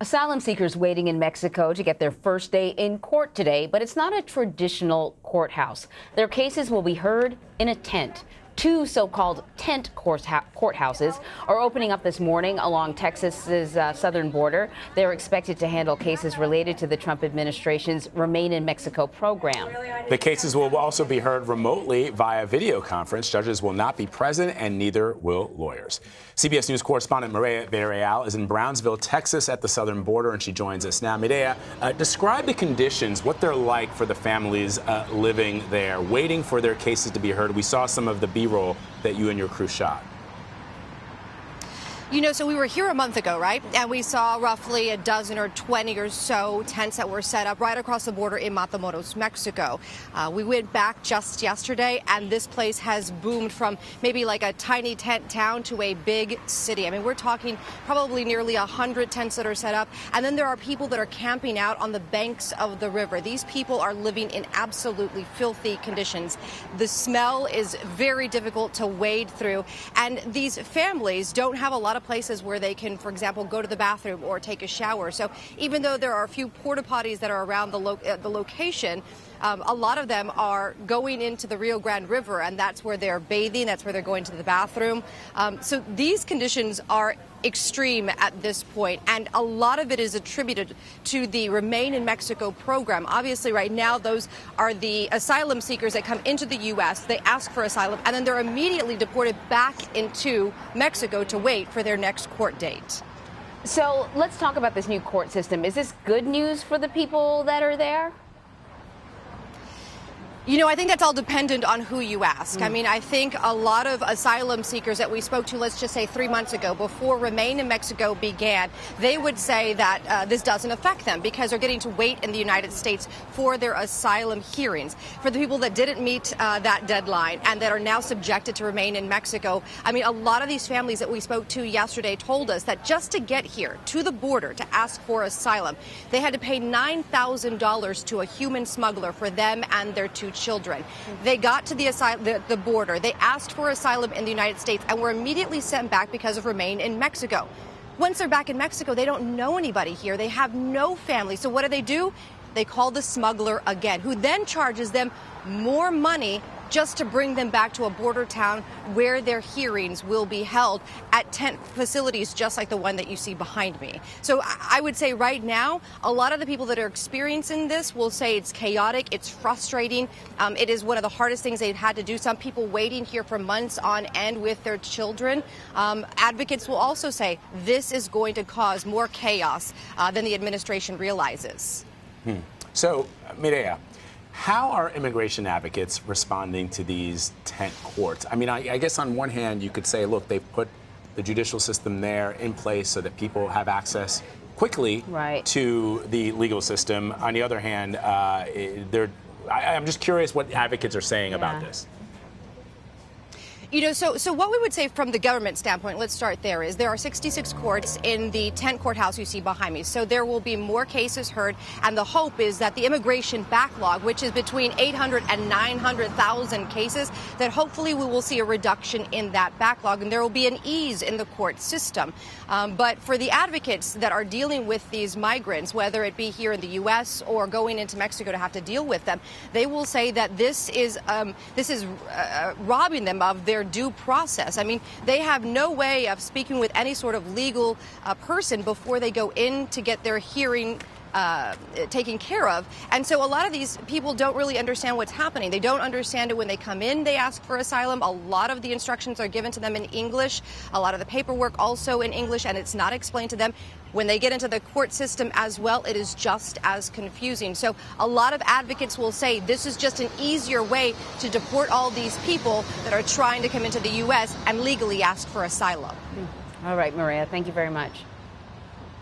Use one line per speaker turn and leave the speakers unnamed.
Asylum seekers waiting in Mexico to get their first day in court today, but it's not a traditional courthouse. Their cases will be heard in a tent. Two so-called tent courthouses are opening up this morning along Texas's southern border. They're expected to handle cases related to the Trump administration's Remain in Mexico program.
The cases will also be heard remotely via video conference. Judges will not be present, and neither will lawyers. CBS News correspondent Mireya Villarreal is in Brownville, Texas, at the southern border, and she joins us now. Mireya, describe the conditions, what they're like for the families living there, waiting for their cases to be heard. We saw some of the B-roll that you and your crew shot.
You know, so we were here a month ago, right? And we saw roughly a dozen or 20 or so tents that were set up right across the border in Matamoros, Mexico. We went back just yesterday, and this place has boomed from maybe like a tiny tent town to a big city. I mean, we're talking probably nearly 100 tents that are set up. And then there are people that are camping out on the banks of the river. These people are living in absolutely filthy conditions. The smell is very difficult to wade through. And these families don't have a lot of places where they can, for example, go to the bathroom or take a shower. So even though there are a few porta potties that are around the location, a lot of them are going into the Rio Grande River, and that's where they're bathing, that's where they're going to the bathroom. So these conditions are extreme at this point, and a lot of it is attributed to the Remain in Mexico program. Obviously, right now, those are the asylum seekers that come into the U.S., they ask for asylum, and then they're immediately deported back into Mexico to wait for their next court date.
So let's talk about this new court system. Is this good news for the people that are there?
You know, I think that's all dependent on who you ask. I mean, I think a lot of asylum seekers that we spoke to, let's just say 3 months ago, before Remain in Mexico began, they would say that this doesn't affect them because they're getting to wait in the United States for their asylum hearings. For the people that didn't meet that deadline and that are now subjected to Remain in Mexico, I mean, a lot of these families that we spoke to yesterday told us that just to get here to the border to ask for asylum, they had to pay $9,000 to a human smuggler for them and their two children. They got to the border. They asked for asylum in the United States and were immediately sent back because of Remain in Mexico. Once they're back in Mexico, they don't know anybody here. They have no family. So what do? They call the smuggler again, who then charges them more money just to bring them back to a border town where their hearings will be held at tent facilities just like the one that you see behind me. So I would say right now, a lot of the people that are experiencing this will say it's chaotic, it's frustrating. It is one of the hardest things they've had to do. Some people waiting here for months on end with their children. Advocates will also say this is going to cause more chaos than the administration realizes.
So, Mireya, how are immigration advocates responding to these tent courts? I mean, I guess on one hand, you could say, look, they've put the judicial system there in place so that people have access quickly to the legal system. On the other hand, I'm just curious what advocates are saying about this.
You know, so what we would say from the government standpoint, let's start there, is there are 66 courts in the tent courthouse you see behind me. So there will be more cases heard. And the hope is that the immigration backlog, which is between 800 and 900,000 cases, that hopefully we will see a reduction in that backlog and there will be an ease in the court system. But for the advocates that are dealing with these migrants, whether it be here in the U.S. or going into Mexico to have to deal with them, they will say that this is robbing them of their due process. I mean, they have no way of speaking with any sort of legal person before they go in to get their hearing taken care of. And so a lot of these people don't really understand what's happening. They don't understand it when they come in, they ask for asylum. A lot of the instructions are given to them in English, a lot of the paperwork also in English, and it's not explained to them. When they get into the court system as well, it is just as confusing. So a lot of advocates will say this is just an easier way to deport all these people that are trying to come into the U.S. and legally ask for asylum.
All right, Mireya, thank you very much.